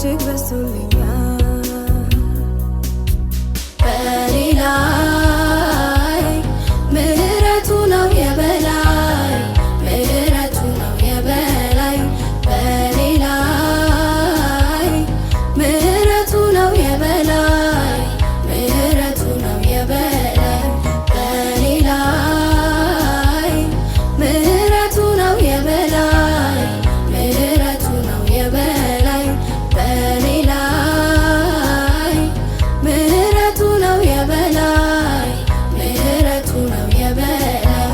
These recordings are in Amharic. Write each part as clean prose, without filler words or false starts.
እጅግ በዝቶልኛል። በኔ ላይ ምሕረቱ ነው የበላይ፣ ምሕረቱ ነው የበላይ። በኔ ላይ ምሕረቱ ነው የበላይ፣ ምሕረቱ ነው የበላይ። በኔ ላይ ምሕረቱ ነው የበላይ፣ ምሕረቱ ነው የበላይ። በኔ ላይ ምሕረቱ ነው የበላይ፣ ምሕረቱ ነው የበላይ።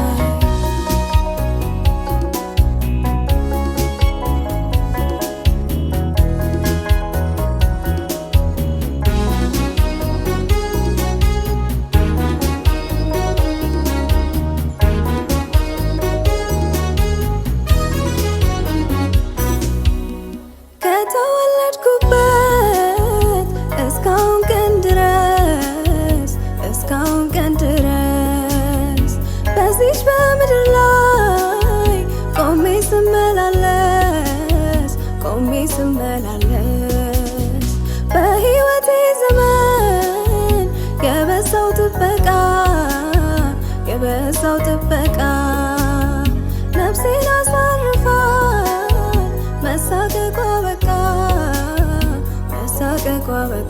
ከተወለድኩበት እስካሁን ቀን ድረስ፣ እስካሁን ቀን ድረስ በዚች በምድር ላይ ቆሜ ስመላለስ፣ ቆሜ ስመላለስ በሕይወቴ ዘመን የበዛው ጥበቃ፣ የበዛው ጥበቃ ነፍሴን አሳርፏል። መሳቀቋ በቃ፣ መሳቀቋ በቃ።